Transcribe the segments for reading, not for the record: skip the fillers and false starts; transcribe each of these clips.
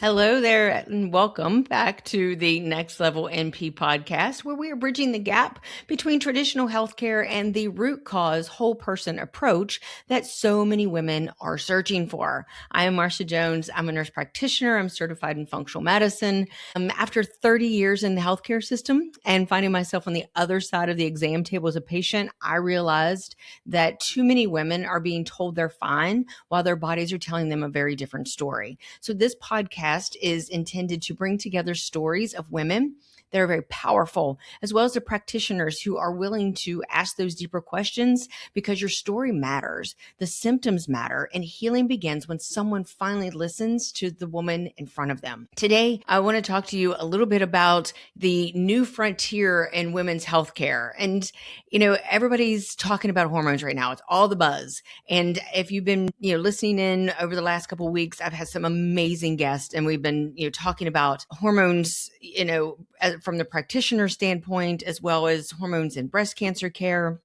Hello there, and welcome back to the Next Level NP podcast, where we are bridging the gap between traditional healthcare and the root cause whole person approach that so many women are searching for. I am Marcia Jones. I'm a nurse practitioner. I'm certified in functional medicine. After 30 years in the healthcare system and finding myself on the other side of the exam table as a patient, I realized that too many women are being told they're fine while their bodies are telling them a very different story. So this podcast is intended to bring together stories of women that are very powerful, as well as the practitioners who are willing to ask those deeper questions, because your story matters, the symptoms matter, and healing begins when someone finally listens to the woman in front of them. Today, I want to talk to you a little bit about the new frontier in women's healthcare. And, everybody's talking about hormones right now. It's all the buzz. And if you've been, listening in over the last couple of weeks, I've had some amazing guests, and we've been, talking about hormones, from the practitioner standpoint, as well as hormones in breast cancer care.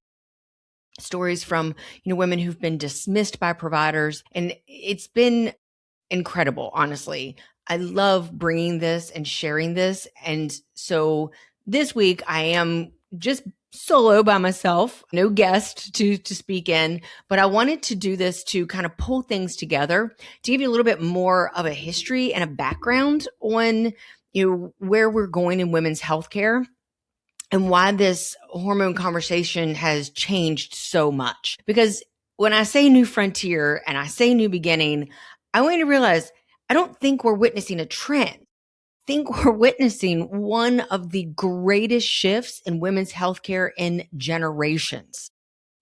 Stories from, women who've been dismissed by providers. And it's been incredible, honestly. I love bringing this and sharing this. And so this week I am just solo by myself, no guest to speak in, but I wanted to do this to kind of pull things together, to give you a little bit more of a history and a background on, where we're going in women's healthcare and why this hormone conversation has changed so much. Because when I say new frontier and I say new beginning, I want you to realize I don't think we're witnessing a trend. I think we're witnessing one of the greatest shifts in women's healthcare in generations.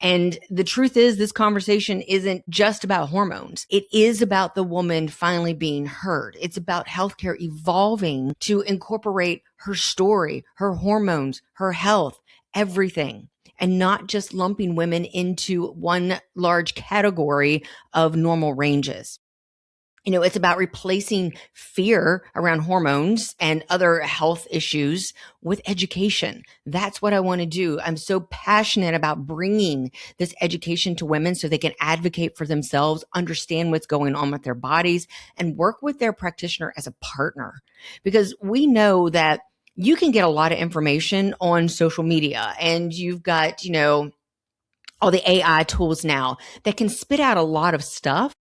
And the truth is, this conversation isn't just about hormones. It is about the woman finally being heard. It's about healthcare evolving to incorporate her story, her hormones, her health, everything, and not just lumping women into one large category of normal ranges. It's about replacing fear around hormones and other health issues with education. That's what I want to do. I'm so passionate about bringing this education to women so they can advocate for themselves, understand what's going on with their bodies, and work with their practitioner as a partner. Because we know that you can get a lot of information on social media, and you've got, all the AI tools now that can spit out a lot of stuff.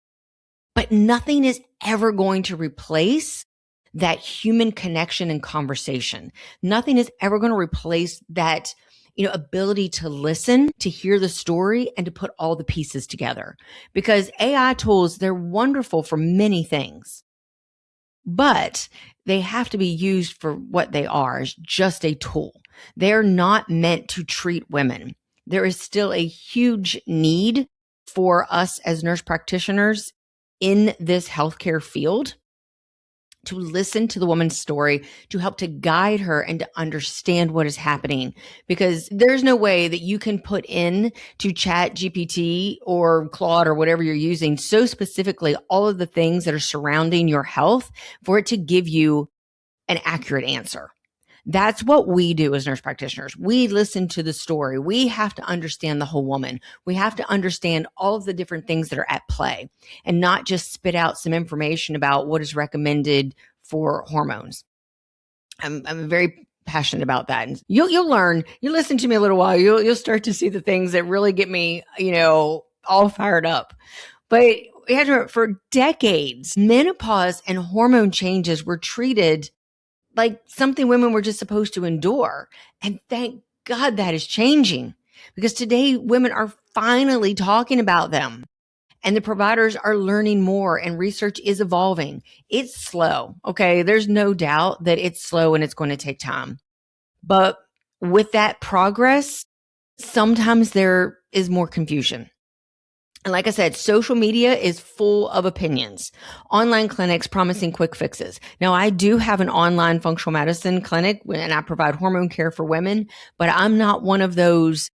But nothing is ever going to replace that human connection and conversation. Nothing is ever going to replace that, ability to listen, to hear the story, and to put all the pieces together. Because AI tools, they're wonderful for many things, but they have to be used for what they are, as just a tool. They're not meant to treat women. There is still a huge need for us as nurse practitioners in this healthcare field to listen to the woman's story, to help to guide her and to understand what is happening. Because there's no way that you can put in to Chat GPT or Claude or whatever you're using so specifically all of the things that are surrounding your health for it to give you an accurate answer. That's what we do as nurse practitioners. We listen to the story. We have to understand the whole woman. We have to understand all of the different things that are at play and not just spit out some information about what is recommended for hormones. I'm very passionate about that. And you'll learn, you listen to me a little while, you'll start to see the things that really get me, all fired up. But we had to, for decades, menopause and hormone changes were treated like something women were just supposed to endure. And thank God that is changing, because today women are finally talking about them and the providers are learning more and research is evolving. It's slow. Okay. There's no doubt that it's slow and it's going to take time. But with that progress, sometimes there is more confusion. And like I said, social media is full of opinions. Online clinics promising quick fixes. Now, I do have an online functional medicine clinic and I provide hormone care for women, but I'm not one of those,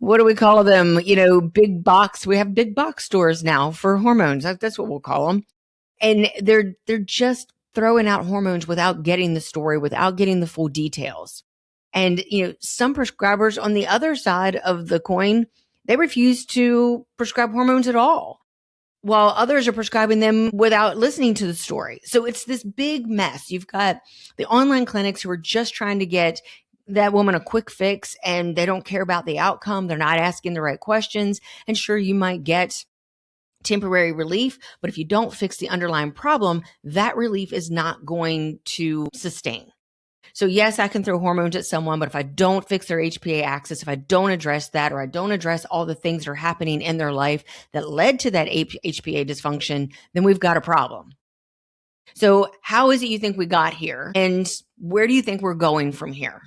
what do we call them? Big box. We have big box stores now for hormones. That's what we'll call them. And they're just throwing out hormones without getting the story, without getting the full details. And, some prescribers on the other side of the coin, they refuse to prescribe hormones at all. while others are prescribing them without listening to the story. So it's this big mess. You've got the online clinics who are just trying to get that woman a quick fix, and they don't care about the outcome. They're not asking the right questions. And sure, you might get temporary relief, but if you don't fix the underlying problem, that relief is not going to sustain. So yes, I can throw hormones at someone, but if I don't fix their HPA axis, if I don't address that, or I don't address all the things that are happening in their life that led to that HPA dysfunction, then we've got a problem. So how is it you think we got here? And where do you think we're going from here?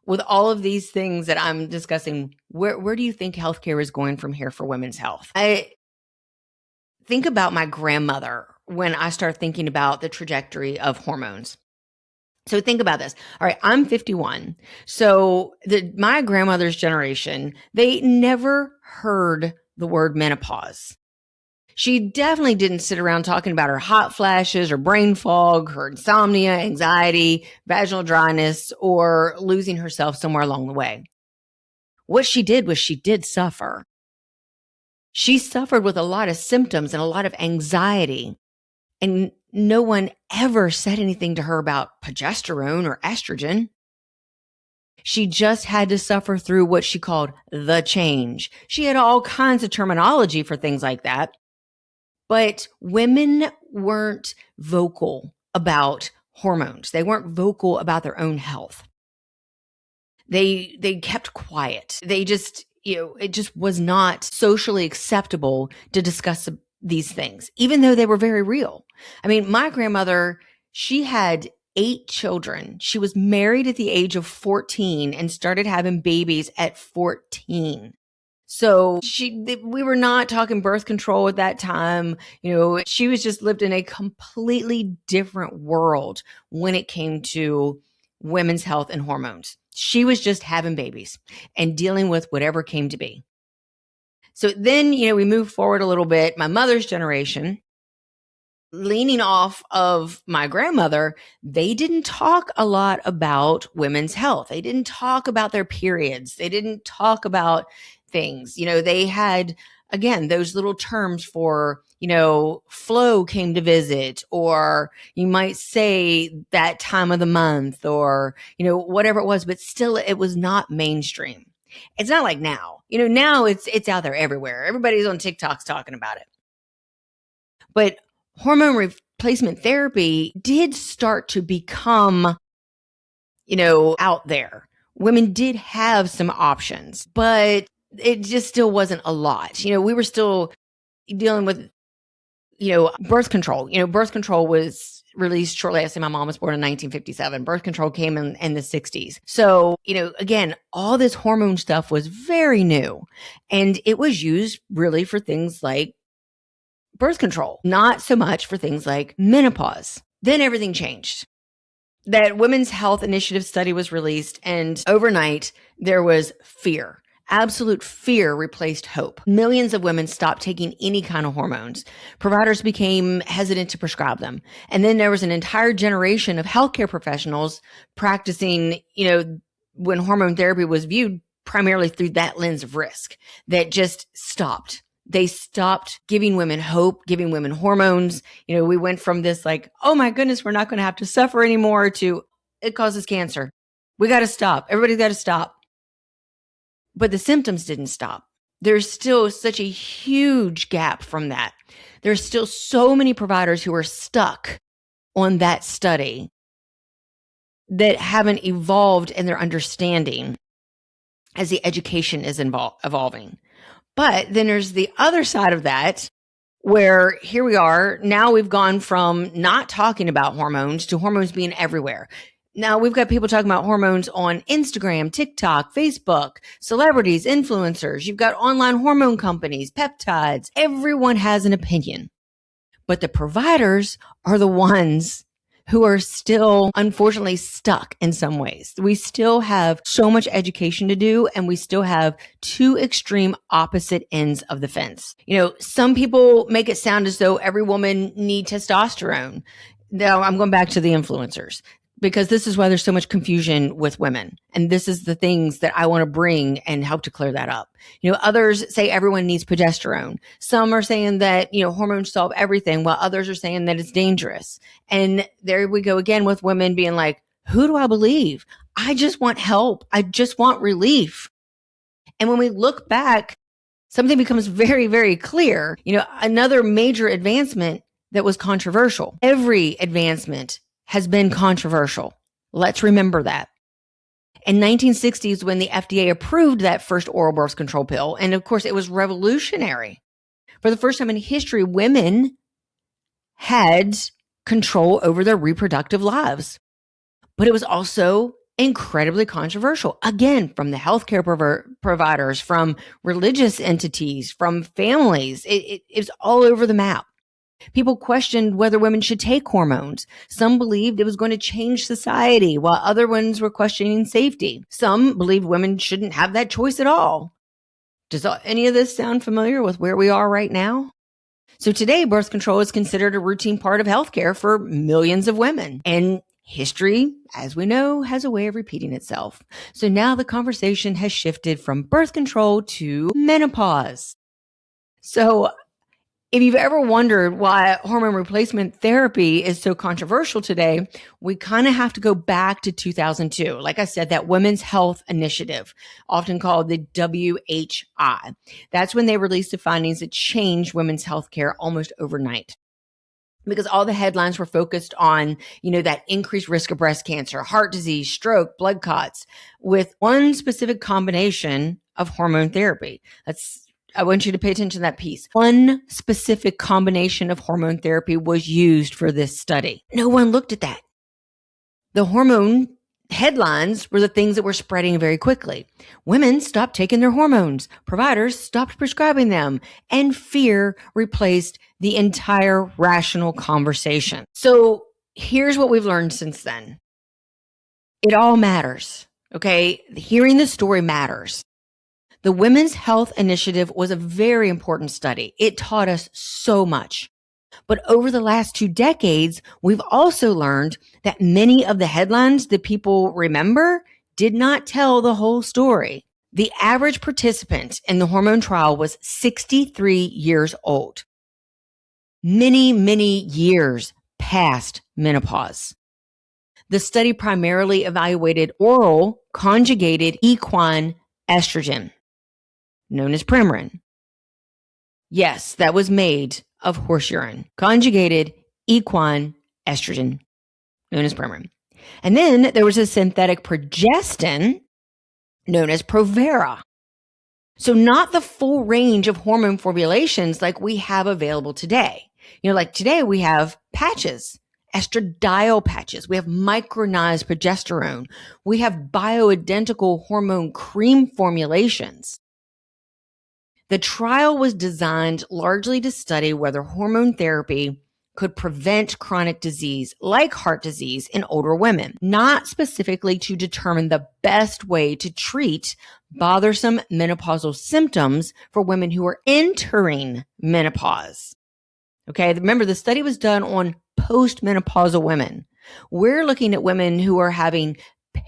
With all of these things that I'm discussing, where do you think healthcare is going from here for women's health? I think about my grandmother when I start thinking about the trajectory of hormones. So think about this. All right, I'm 51. So my grandmother's generation, they never heard the word menopause. She definitely didn't sit around talking about her hot flashes or brain fog, her insomnia, anxiety, vaginal dryness, or losing herself somewhere along the way. What she did was she did suffer. She suffered with a lot of symptoms and a lot of anxiety. And no one ever said anything to her about progesterone or estrogen. She just had to suffer through what she called the change. She had all kinds of terminology for things like that. But women weren't vocal about hormones. They weren't vocal about their own health. They kept quiet. They just, it just was not socially acceptable to discuss these things, even though they were very real. I mean, my grandmother, she had 8 children. She was married at the age of 14 and started having babies at 14. So we were not talking birth control at that time. She was just lived in a completely different world when it came to women's health and hormones. She was just having babies and dealing with whatever came to be. So then, we move forward a little bit. My mother's generation, leaning off of my grandmother, they didn't talk a lot about women's health. They didn't talk about their periods. They didn't talk about things. They had, again, those little terms for, Flo came to visit, or you might say that time of the month, or, whatever it was, but still it was not mainstream. It's not like now. Now it's out there everywhere. Everybody's on TikToks talking about it. But hormone replacement therapy did start to become, out there. Women did have some options, but it just still wasn't a lot. We were still dealing with, birth control. Birth control was released shortly after my mom was born in 1957. Birth control came in the 60s. So, again, all this hormone stuff was very new, and it was used really for things like birth control, not so much for things like menopause. Then everything changed. That Women's Health Initiative study was released, and overnight there was fear. Absolute fear replaced hope. Millions of women stopped taking any kind of hormones. Providers became hesitant to prescribe them. And then there was an entire generation of healthcare professionals practicing, when hormone therapy was viewed primarily through that lens of risk, that just stopped. They stopped giving women hope, giving women hormones. We went from this like, oh my goodness, we're not going to have to suffer anymore, to it causes cancer. We got to stop. Everybody's got to stop. But the symptoms didn't stop. There's still such a huge gap from that. There's still so many providers who are stuck on that study that haven't evolved in their understanding as the education is evolving. But then there's the other side of that, where here we are. Now we've gone from not talking about hormones to hormones being everywhere. Now we've got people talking about hormones on Instagram, TikTok, Facebook, celebrities, influencers. You've got online hormone companies, peptides. Everyone has an opinion. But the providers are the ones who are still, unfortunately, stuck in some ways. We still have so much education to do, and we still have two extreme opposite ends of the fence. Some people make it sound as though every woman needs testosterone. Now I'm going back to the influencers. because this is why there's so much confusion with women. And this is the things that I want to bring and help to clear that up. Others say everyone needs progesterone. Some are saying that, hormones solve everything, while others are saying that it's dangerous. And there we go again with women being like, who do I believe? I just want help. I just want relief. And when we look back, something becomes very, very clear. Another major advancement that was controversial. Every advancement has been controversial. Let's remember that. In 1960s, when the FDA approved that first oral birth control pill, and of course, it was revolutionary. For the first time in history, women had control over their reproductive lives. But it was also incredibly controversial. Again, from the healthcare providers, from religious entities, from families. It was all over the map. People questioned whether women should take hormones. Some believed it was going to change society, while other ones were questioning safety. Some believed women shouldn't have that choice at all. Does any of this sound familiar with where we are right now? So today, birth control is considered a routine part of healthcare for millions of women. And history, as we know, has a way of repeating itself. So now the conversation has shifted from birth control to menopause. So if you've ever wondered why hormone replacement therapy is so controversial today, we kind of have to go back to 2002. Like I said, that Women's Health Initiative, often called the WHI. That's when they released the findings that changed women's health care almost overnight. Because all the headlines were focused on, that increased risk of breast cancer, heart disease, stroke, blood clots, with one specific combination of hormone therapy. I want you to pay attention to that piece. One specific combination of hormone therapy was used for this study. No one looked at that. The hormone headlines were the things that were spreading very quickly. Women stopped taking their hormones. Providers stopped prescribing them. And fear replaced the entire rational conversation. So here's what we've learned since then. It all matters. Okay? Hearing the story matters. The Women's Health Initiative was a very important study. It taught us so much. But over the last 2 decades, we've also learned that many of the headlines that people remember did not tell the whole story. The average participant in the hormone trial was 63 years old. Many, many years past menopause. The study primarily evaluated oral conjugated equine estrogen, known as Premarin. Yes, that was made of horse urine. Conjugated equine estrogen, known as Premarin. And then there was a synthetic progestin, known as Provera. So not the full range of hormone formulations like we have available today. Like today we have patches, estradiol patches. We have micronized progesterone. We have bioidentical hormone cream formulations. The trial was designed largely to study whether hormone therapy could prevent chronic disease like heart disease in older women, not specifically to determine the best way to treat bothersome menopausal symptoms for women who are entering menopause. Okay, remember the study was done on postmenopausal women. We're looking at women who are having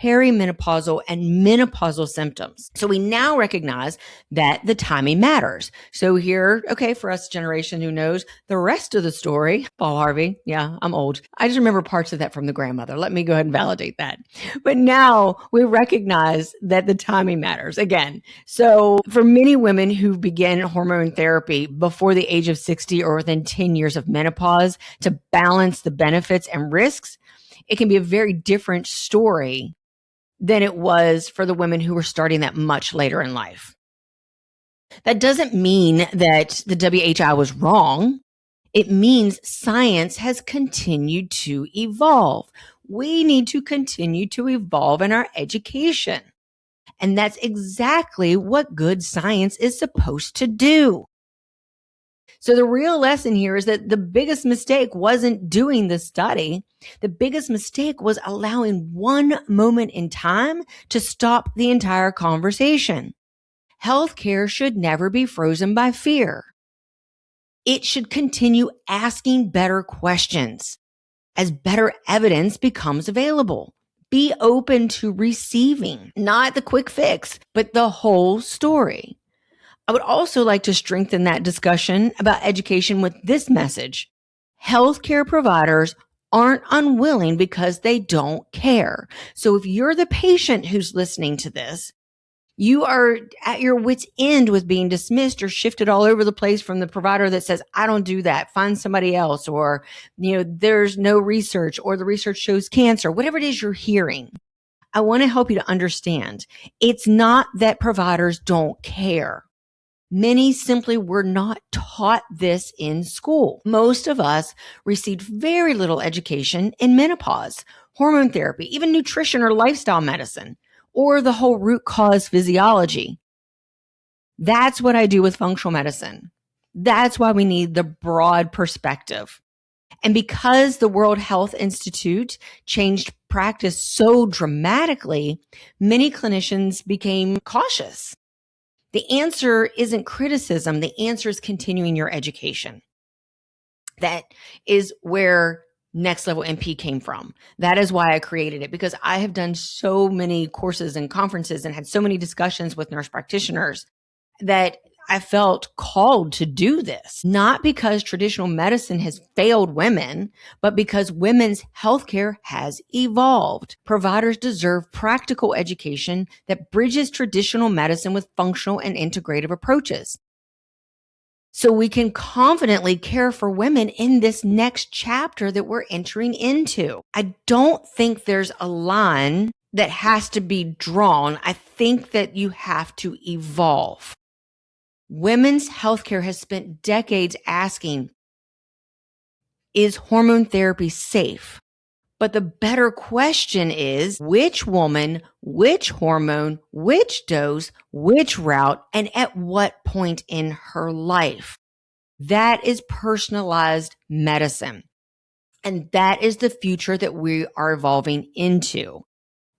perimenopausal and menopausal symptoms. So we now recognize that the timing matters. So here, okay, for us generation who knows the rest of the story, Paul Harvey, yeah, I'm old. I just remember parts of that from the grandmother. Let me go ahead and validate that. But now we recognize that the timing matters again. So for many women who begin hormone therapy before the age of 60 or within 10 years of menopause to balance the benefits and risks, it can be a very different story than it was for the women who were starting that much later in life. That doesn't mean that the WHI was wrong. It means science has continued to evolve. We need to continue to evolve in our education. And that's exactly what good science is supposed to do. So the real lesson here is that the biggest mistake wasn't doing the study. The biggest mistake was allowing one moment in time to stop the entire conversation. Healthcare should never be frozen by fear. It should continue asking better questions. as better evidence becomes available. Be open to receiving, not the quick fix, but the whole story. I would also like to strengthen that discussion about education with this message. Healthcare providers aren't unwilling because they don't care. So if you're the patient who's listening to this, you are at your wit's end with being dismissed or shifted all over the place from the provider that says, I don't do that, find somebody else, or, there's no research, or the research shows cancer, whatever it is you're hearing. I want to help you to understand. It's not that providers don't care. Many simply were not taught this in school. Most of us received very little education in menopause, hormone therapy, even nutrition or lifestyle medicine, or the whole root cause physiology. That's what I do with functional medicine. That's why we need the broad perspective. And because the World Health Institute changed practice so dramatically, many clinicians became cautious. The answer isn't criticism. The answer is continuing your education. That is where Next Level NP came from. That is why I created it, because I have done so many courses and conferences and had so many discussions with nurse practitioners that I felt called to do this, not because traditional medicine has failed women, but because women's healthcare has evolved. Providers deserve practical education that bridges traditional medicine with functional and integrative approaches, so we can confidently care for women in this next chapter that we're entering into. I don't think there's a line that has to be drawn. I think that you have to evolve. Women's healthcare has spent decades asking, is hormone therapy safe? But the better question is, which woman, which hormone, which dose, which route, and at what point in her life? That is personalized medicine. And that is the future that we are evolving into.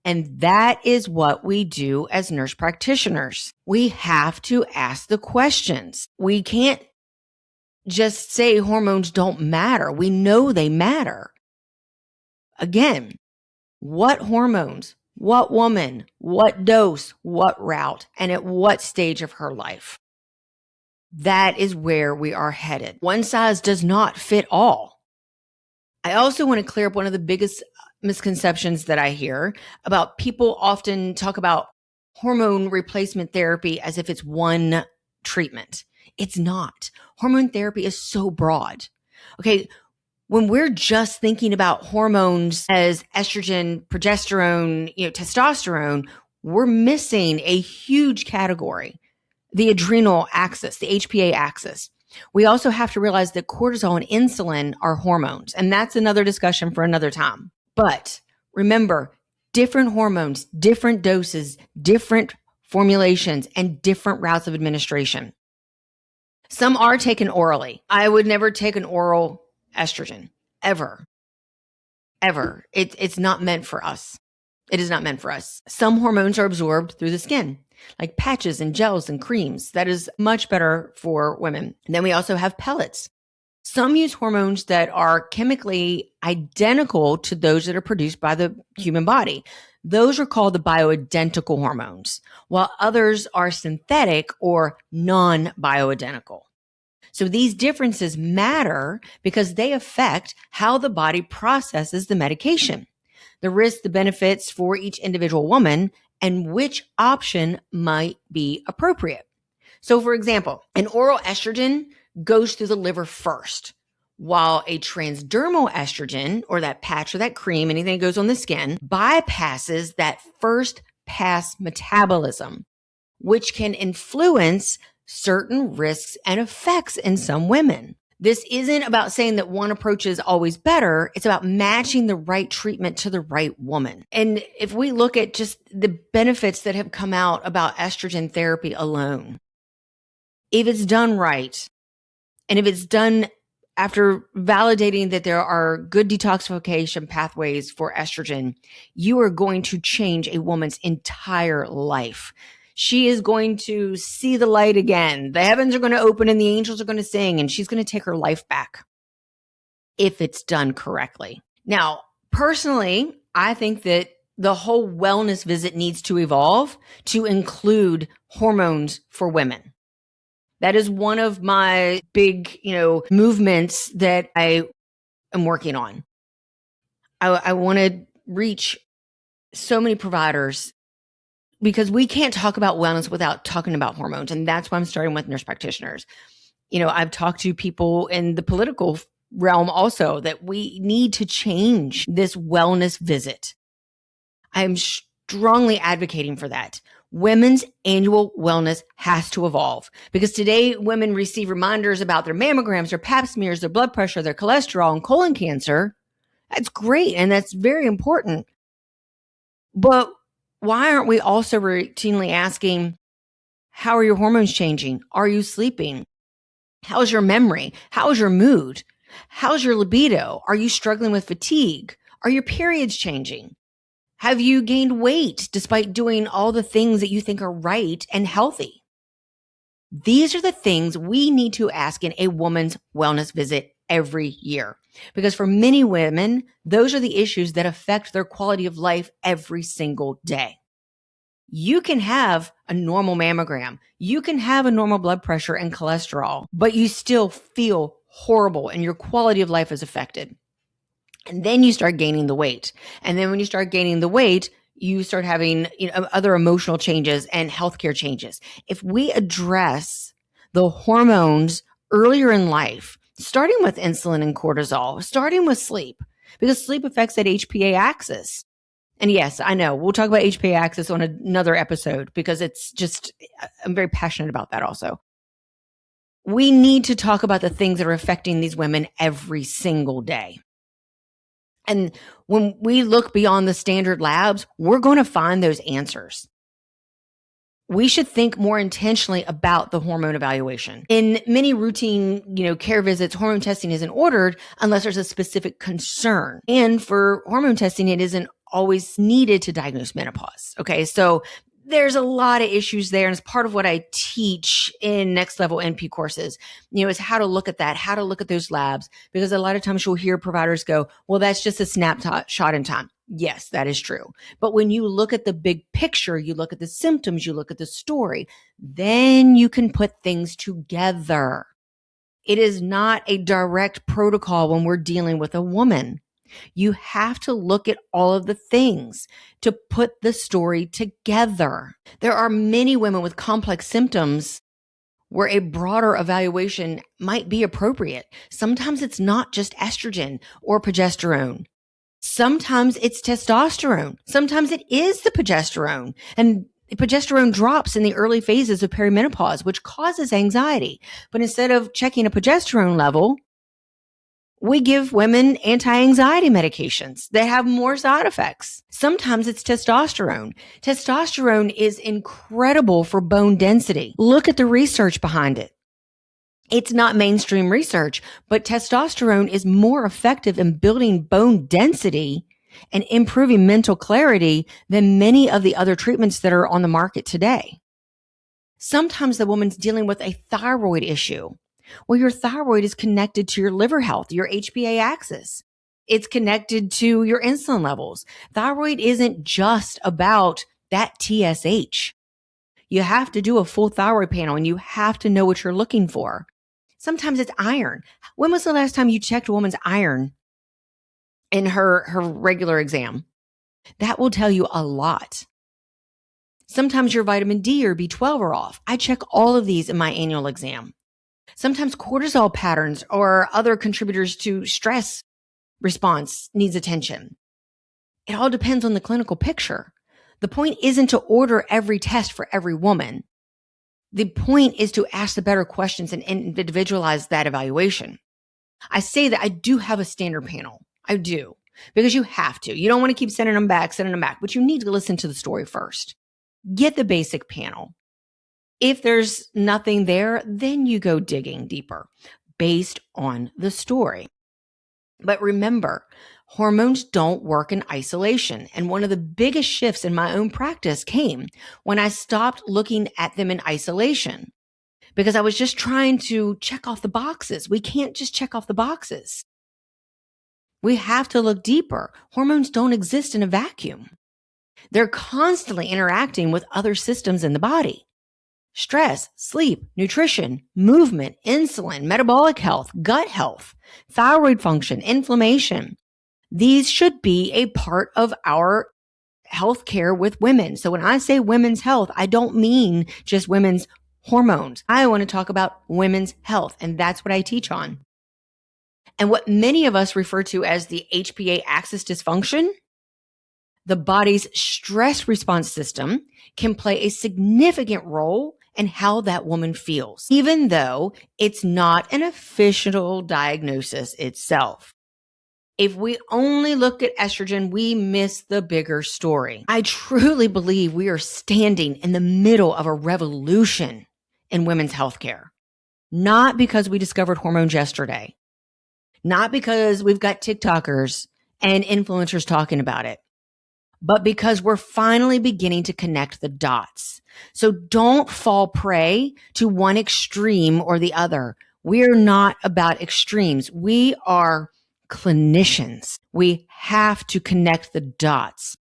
And that is what we do as nurse practitioners. We have to ask the questions. We can't just say hormones don't matter. We know they matter. Again, what hormones, what woman, what dose, what route, and at what stage of her life? That is where we are headed. One size does not fit all. I also want to clear up one of the biggest misconceptions that I hear about people often talk about hormone replacement therapy as if it's one treatment. It's not. Hormone therapy is so broad. Okay. When we're just thinking about hormones as estrogen, progesterone, testosterone, we're missing a huge category, the adrenal axis, the HPA axis. We also have to realize that cortisol and insulin are hormones, and that's another discussion for another time. But remember, different hormones, different doses, different formulations, and different routes of administration. Some are taken orally. I would never take an oral estrogen, ever. It's not meant for us. It is not meant for us. Some hormones are absorbed through the skin, like patches and gels and creams. That is much better for women. And then we also have pellets. Some use hormones that are chemically identical to those that are produced by the human body. Those are called the bioidentical hormones, while others are synthetic or non-bioidentical. So these differences matter because they affect how the body processes the medication, the risks, the benefits for each individual woman, and which option might be appropriate. So for example, an oral estrogen goes through the liver first, while a transdermal estrogen, or that patch or that cream, anything that goes on the skin, bypasses that first pass metabolism, which can influence certain risks and effects in some women. This isn't about saying that one approach is always better. It's about matching the right treatment to the right woman. And if we look at just the benefits that have come out about estrogen therapy alone, if it's done right, and if it's done after validating that there are good detoxification pathways for estrogen, you are going to change a woman's entire life. She is going to see the light again. The heavens are going to open and the angels are going to sing, and she's going to take her life back if it's done correctly. Now, personally, I think that the whole wellness visit needs to evolve to include hormones for women. That is one of my big, movements that I am working on. I want to reach so many providers because we can't talk about wellness without talking about hormones. And that's why I'm starting with nurse practitioners. I've talked to people in the political realm also that we need to change this wellness visit. I'm strongly advocating for that. Women's annual wellness has to evolve because today women receive reminders about their mammograms, their pap smears, their blood pressure, their cholesterol, and colon cancer. That's great. And that's very important. But why aren't we also routinely asking, how are your hormones changing? Are you sleeping? How's your memory? How's your mood? How's your libido? Are you struggling with fatigue? Are your periods changing? Have you gained weight despite doing all the things that you think are right and healthy? These are the things we need to ask in a woman's wellness visit every year. Because for many women, those are the issues that affect their quality of life every single day. You can have a normal mammogram. You can have a normal blood pressure and cholesterol, but you still feel horrible and your quality of life is affected. And then you start gaining the weight. And then when you start gaining the weight, you start having other emotional changes and healthcare changes. If we address the hormones earlier in life, starting with insulin and cortisol, starting with sleep, because sleep affects that HPA axis. And yes, I know we'll talk about HPA axis on another episode because I'm very passionate about that also. We need to talk about the things that are affecting these women every single day. And when we look beyond the standard labs, we're going to find those answers. We should think more intentionally about the hormone evaluation. In many routine, care visits, hormone testing isn't ordered unless there's a specific concern. And for hormone testing, it isn't always needed to diagnose menopause. Okay. So there's a lot of issues there. And it's part of what I teach in next level NP courses, is how to look at that, how to look at those labs, because a lot of times you'll hear providers go, well, that's just a snapshot in time. Yes, that is true. But when you look at the big picture, you look at the symptoms, you look at the story, then you can put things together. It is not a direct protocol when we're dealing with a woman. You have to look at all of the things to put the story together. There are many women with complex symptoms where a broader evaluation might be appropriate. Sometimes it's not just estrogen or progesterone. Sometimes it's testosterone. Sometimes it is the progesterone. And progesterone drops in the early phases of perimenopause, which causes anxiety. But instead of checking a progesterone level, we give women anti-anxiety medications that have more side effects. Sometimes it's testosterone. Testosterone is incredible for bone density. Look at the research behind it. It's not mainstream research, but testosterone is more effective in building bone density and improving mental clarity than many of the other treatments that are on the market today. Sometimes the woman's dealing with a thyroid issue. Well, your thyroid is connected to your liver health, your HPA axis. It's connected to your insulin levels. Thyroid isn't just about that TSH. You have to do a full thyroid panel and you have to know what you're looking for. Sometimes it's iron. When was the last time you checked a woman's iron in her regular exam? That will tell you a lot. Sometimes your vitamin D or B12 are off. I check all of these in my annual exam. Sometimes cortisol patterns or other contributors to stress response needs attention. It all depends on the clinical picture. The point isn't to order every test for every woman. The point is to ask the better questions and individualize that evaluation. I say that I do have a standard panel. I do. Because you have to. You don't want to keep sending them back, but you need to listen to the story first. Get the basic panel. If there's nothing there, then you go digging deeper based on the story. But remember, hormones don't work in isolation. And one of the biggest shifts in my own practice came when I stopped looking at them in isolation because I was just trying to check off the boxes. We can't just check off the boxes. We have to look deeper. Hormones don't exist in a vacuum. They're constantly interacting with other systems in the body. Stress, sleep, nutrition, movement, insulin, metabolic health, gut health, thyroid function, inflammation. These should be a part of our healthcare with women. So when I say women's health, I don't mean just women's hormones. I want to talk about women's health, and that's what I teach on. And what many of us refer to as the HPA axis dysfunction, the body's stress response system can play a significant role in how that woman feels, even though it's not an official diagnosis itself. If we only look at estrogen, we miss the bigger story. I truly believe we are standing in the middle of a revolution in women's healthcare. Not because we discovered hormones yesterday, not because we've got TikTokers and influencers talking about it, but because we're finally beginning to connect the dots. So don't fall prey to one extreme or the other. We're not about extremes. We are clinicians. We have to connect the dots.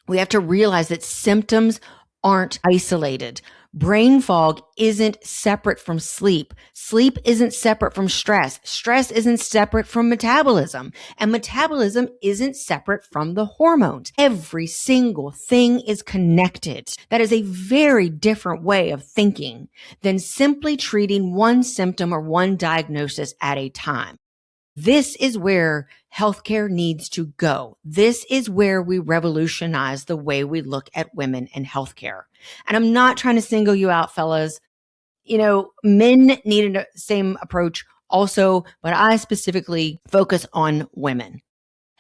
We have to realize that symptoms aren't isolated. Brain fog isn't separate from sleep. Sleep isn't separate from stress. Stress isn't separate from metabolism. And metabolism isn't separate from the hormones. Every single thing is connected. That is a very different way of thinking than simply treating one symptom or one diagnosis at a time. This is where healthcare needs to go. This is where we revolutionize the way we look at women in healthcare. And I'm not trying to single you out, fellas. Men need the same approach also, but I specifically focus on women.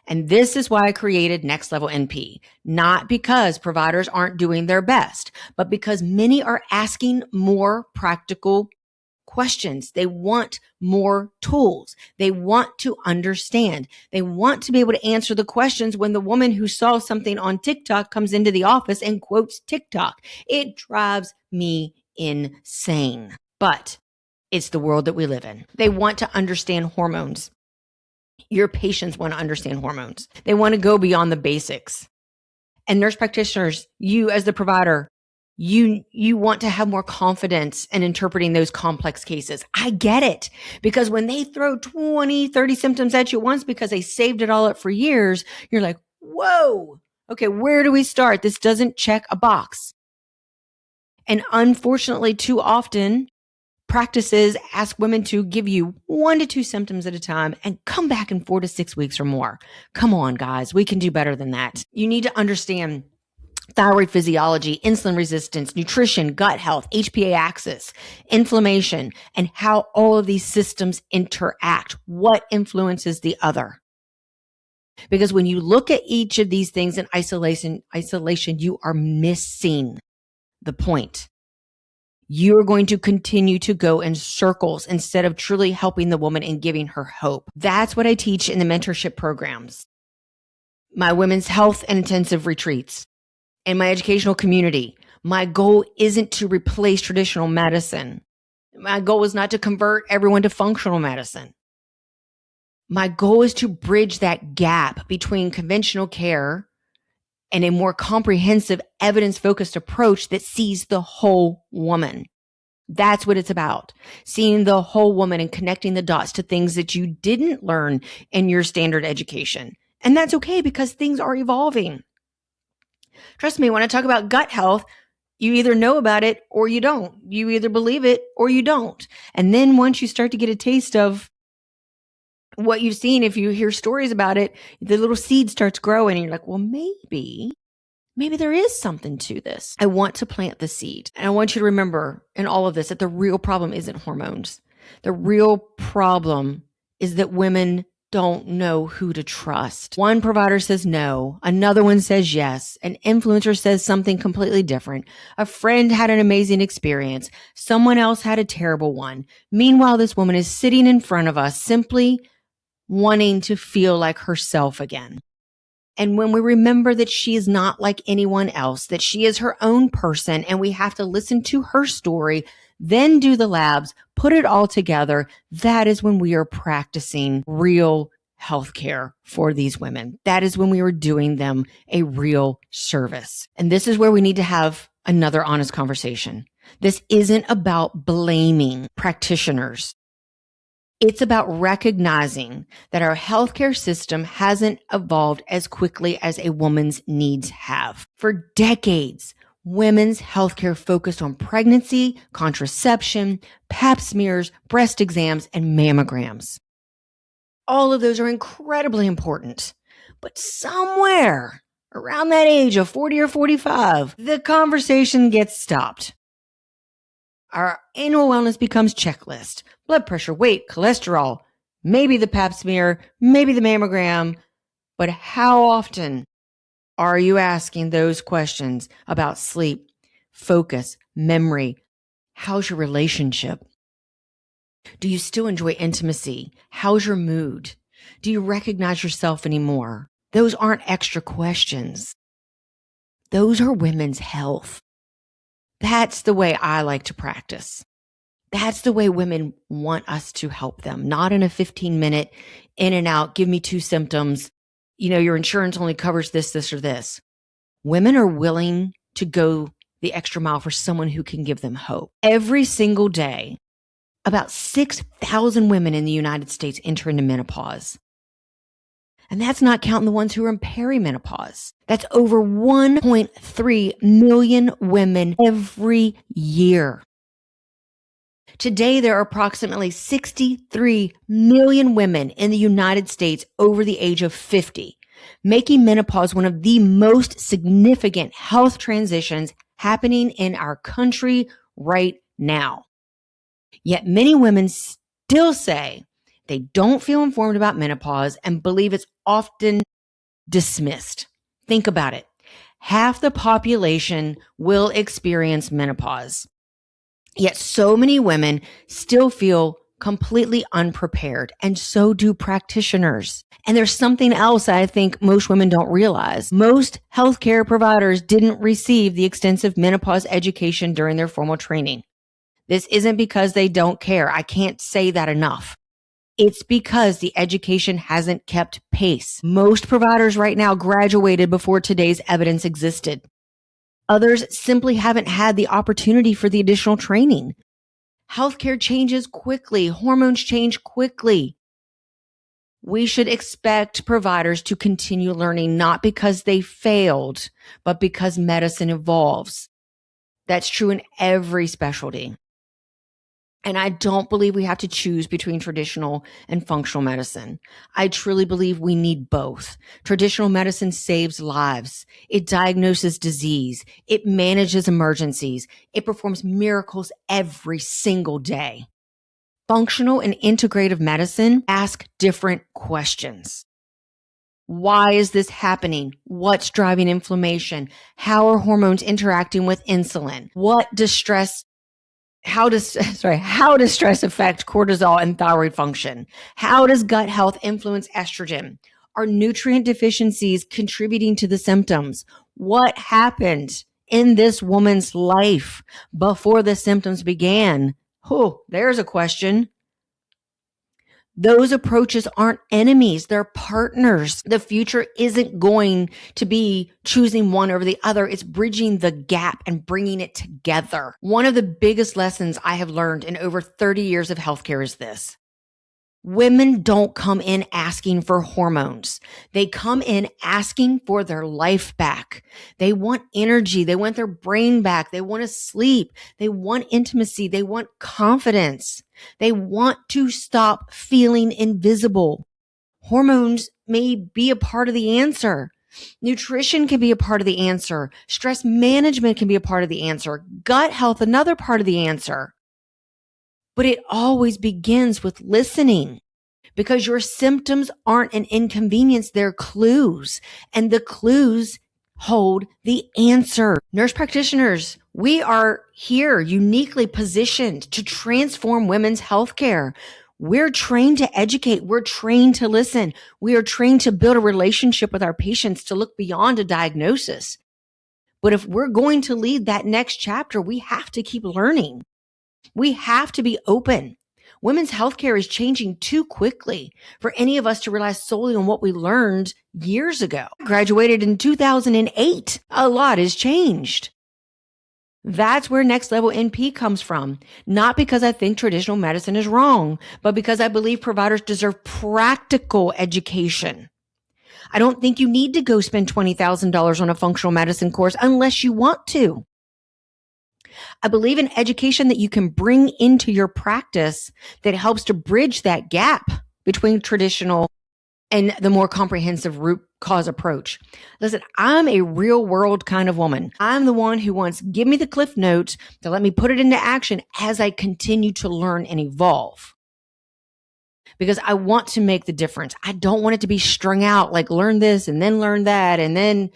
And this is why I created Next Level NP, not because providers aren't doing their best, but because many are asking more practical questions. They want more tools. They want to understand. They want to be able to answer the questions when the woman who saw something on TikTok comes into the office and quotes TikTok. It drives me insane, but it's the world that we live in. They want to understand hormones. Your patients want to understand hormones. They want to go beyond the basics. And nurse practitioners, you as the provider, you want to have more confidence in interpreting those complex cases. I get it. Because when they throw 20, 30 symptoms at you once because they saved it all up for years, you're like, whoa, okay, where do we start? This doesn't check a box. And unfortunately, too often, practices ask women to give you 1 to 2 symptoms at a time and come back in 4 to 6 weeks or more. Come on, guys, we can do better than that. You need to understand thyroid physiology, insulin resistance, nutrition, gut health, HPA axis, inflammation, and how all of these systems interact. What influences the other? Because when you look at each of these things in isolation, you are missing the point. You're going to continue to go in circles instead of truly helping the woman and giving her hope. That's what I teach in the mentorship programs, my women's health and intensive retreats, and my educational community. My goal isn't to replace traditional medicine. My goal is not to convert everyone to functional medicine. My goal is to bridge that gap between conventional care and a more comprehensive, evidence-focused approach that sees the whole woman. That's what it's about. Seeing the whole woman and connecting the dots to things that you didn't learn in your standard education. And that's okay because things are evolving. Trust me, when I talk about gut health, you either know about it or you don't. You either believe it or you don't. And then once you start to get a taste of what you've seen, if you hear stories about it, the little seed starts growing and you're like, well, maybe there is something to this. I want to plant the seed. And I want you to remember in all of this that the real problem isn't hormones. The real problem is that women don't know who to trust. One provider says no, another one says yes, an influencer says something completely different, a friend had an amazing experience, someone else had a terrible one. Meanwhile, this woman is sitting in front of us simply wanting to feel like herself again. And when we remember that she is not like anyone else, that she is her own person, and we have to listen to her story, then do the labs, put it all together, that is when we are practicing real healthcare for these women. That is when we were doing them a real service. And this is where we need to have another honest conversation. This isn't about blaming practitioners. It's about recognizing that our healthcare system hasn't evolved as quickly as a woman's needs have. For decades, women's healthcare focused on pregnancy, contraception, pap smears, breast exams, and mammograms. All of those are incredibly important. But somewhere around that age of 40 or 45, the conversation gets stopped. Our annual wellness becomes checklist. Blood pressure, weight, cholesterol, maybe the pap smear, maybe the mammogram. But how often are you asking those questions about sleep, focus, memory? How's your relationship? Do you still enjoy intimacy? How's your mood? Do you recognize yourself anymore? Those aren't extra questions. Those are women's health. That's the way I like to practice. That's the way women want us to help them, not in a 15-minute in and out, give me 2 symptoms. Your insurance only covers this, or this. Women are willing to go the extra mile for someone who can give them hope. Every single day, about 6,000 women in the United States enter into menopause. And that's not counting the ones who are in perimenopause. That's over 1.3 million women every year. Today, there are approximately 63 million women in the United States over the age of 50, making menopause one of the most significant health transitions happening in our country right now. Yet many women still say they don't feel informed about menopause and believe it's often dismissed. Think about it. Half the population will experience menopause. Yet so many women still feel completely unprepared, and so do practitioners. And there's something else I think most women don't realize. Most healthcare providers didn't receive the extensive menopause education during their formal training. This isn't because they don't care. I can't say that enough. It's because the education hasn't kept pace. Most providers right now graduated before today's evidence existed. Others simply haven't had the opportunity for the additional training. Healthcare changes quickly. Hormones change quickly. We should expect providers to continue learning, not because they failed, but because medicine evolves. That's true in every specialty. And I don't believe we have to choose between traditional and functional medicine. I truly believe we need both. Traditional medicine saves lives. It diagnoses disease. It manages emergencies. It performs miracles every single day. Functional and integrative medicine ask different questions. Why is this happening? What's driving inflammation? How are hormones interacting with insulin? How does stress affect cortisol and thyroid function? How does gut health influence estrogen? Are nutrient deficiencies contributing to the symptoms? What happened in this woman's life before the symptoms began? Oh, there's a question. Those approaches aren't enemies, they're partners. The future isn't going to be choosing one over the other. It's bridging the gap and bringing it together. One of the biggest lessons I have learned in over 30 years of healthcare is this. Women don't come in asking for hormones. They come in asking for their life back. They want energy. They want their brain back. They want to sleep. They want intimacy. They want confidence. They want to stop feeling invisible. Hormones may be a part of the answer. Nutrition can be a part of the answer. Stress management can be a part of the answer. Gut health, another part of the answer. But it always begins with listening, because your symptoms aren't an inconvenience, they're clues, and the clues hold the answer. Nurse practitioners, we are here uniquely positioned to transform women's healthcare. We're trained to educate. We're trained to listen. We are trained to build a relationship with our patients, to look beyond a diagnosis. But if we're going to lead that next chapter, we have to keep learning. We have to be open. Women's healthcare is changing too quickly for any of us to rely solely on what we learned years ago. I graduated in 2008. A lot has changed. That's where Next Level NP comes from. Not because I think traditional medicine is wrong, but because I believe providers deserve practical education. I don't think you need to go spend $20,000 on a functional medicine course unless you want to. I believe in education that you can bring into your practice that helps to bridge that gap between traditional and the more comprehensive root cause approach. Listen, I'm a real world kind of woman. I'm the one who wants, give me the cliff notes to let me put it into action as I continue to learn and evolve. Because I want to make the difference. I don't want it to be strung out, like learn this and then learn that. And then,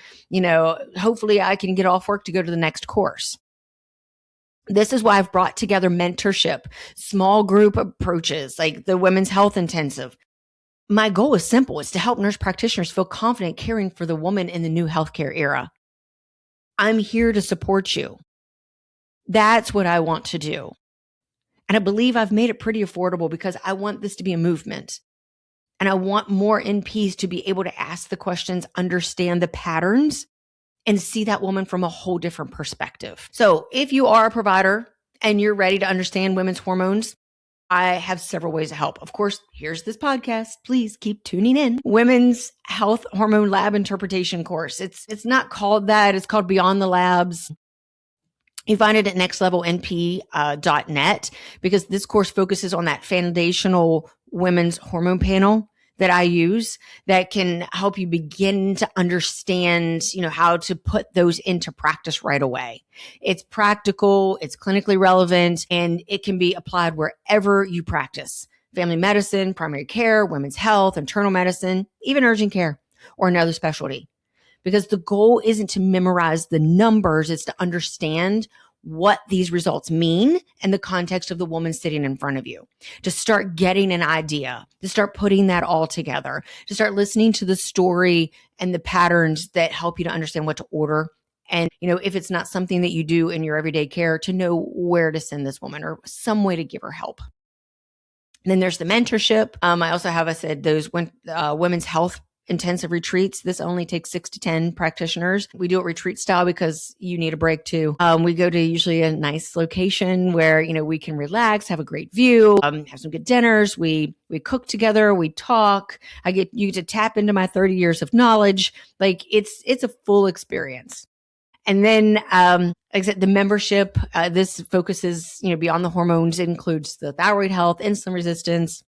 hopefully I can get off work to go to the next course. This is why I've brought together mentorship, small group approaches like the Women's Health Intensive. My goal is simple. It's to help nurse practitioners feel confident caring for the woman in the new healthcare era. I'm here to support you. That's what I want to do. And I believe I've made it pretty affordable because I want this to be a movement. And I want more NPs to be able to ask the questions, understand the patterns, and see that woman from a whole different perspective. So if you are a provider and you're ready to understand women's hormones, I have several ways to help. Of course, here's this podcast. Please keep tuning in. Women's Health Hormone Lab Interpretation course. It's not called that. It's called Beyond the Labs. You find it at nextlevelnp.net because this course focuses on that foundational women's hormone panel that I use that can help you begin to understand, how to put those into practice right away. It's practical, it's clinically relevant, and it can be applied wherever you practice. Family medicine, primary care, women's health, internal medicine, even urgent care or another specialty. Because the goal isn't to memorize the numbers, it's to understand what these results mean in the context of the woman sitting in front of you, to start getting an idea, to start putting that all together, to start listening to the story and the patterns that help you to understand what to order. And, if it's not something that you do in your everyday care, to know where to send this woman or some way to give her help. And then there's the mentorship. I also have, those women's health intensive retreats. This only takes 6 to 10 practitioners. We do it retreat style because you need a break too. We go to usually a nice location where, we can relax, have a great view, have some good dinners. We cook together, we talk. You get to tap into my 30 years of knowledge. Like it's a full experience. And then, like I said, the membership, this focuses, beyond the hormones. It includes the thyroid health, insulin resistance,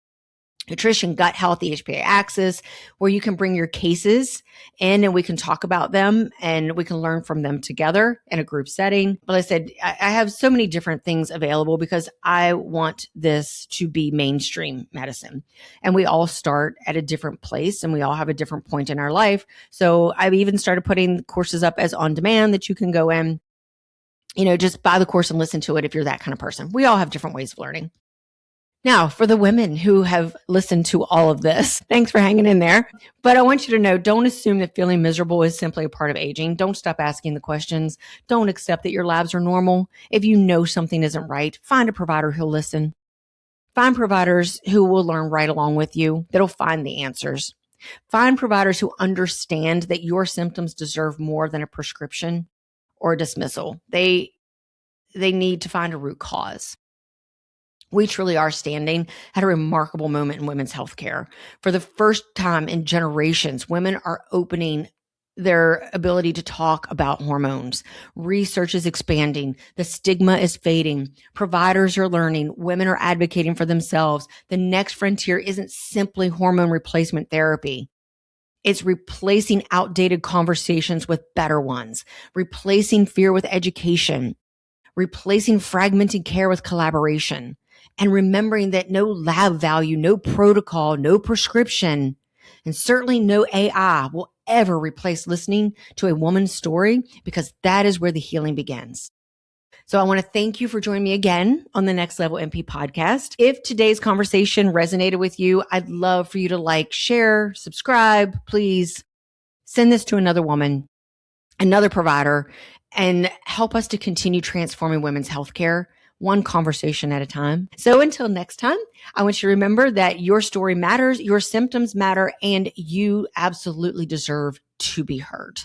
nutrition, gut health, the HPA axis, where you can bring your cases in and we can talk about them and we can learn from them together in a group setting. But like I said, I have so many different things available because I want this to be mainstream medicine. And we all start at a different place and we all have a different point in our life. So I've even started putting courses up as on demand that you can go in, just buy the course and listen to it if you're that kind of person. We all have different ways of learning. Now, for the women who have listened to all of this, thanks for hanging in there. But I want you to know, don't assume that feeling miserable is simply a part of aging. Don't stop asking the questions. Don't accept that your labs are normal. If you know something isn't right, find a provider who'll listen. Find providers who will learn right along with you, that'll find the answers. Find providers who understand that your symptoms deserve more than a prescription or a dismissal. They need to find a root cause. We truly are standing at a remarkable moment in women's healthcare. For the first time in generations, women are opening their ability to talk about hormones. Research is expanding. The stigma is fading. Providers are learning. Women are advocating for themselves. The next frontier isn't simply hormone replacement therapy. It's replacing outdated conversations with better ones, replacing fear with education, replacing fragmented care with collaboration. And remembering that no lab value, no protocol, no prescription, and certainly no AI will ever replace listening to a woman's story because that is where the healing begins. So I want to thank you for joining me again on the Next Level NP podcast. If today's conversation resonated with you, I'd love for you to like, share, subscribe. Please send this to another woman, another provider, and help us to continue transforming women's healthcare one conversation at a time. So until next time, I want you to remember that your story matters, your symptoms matter, and you absolutely deserve to be heard.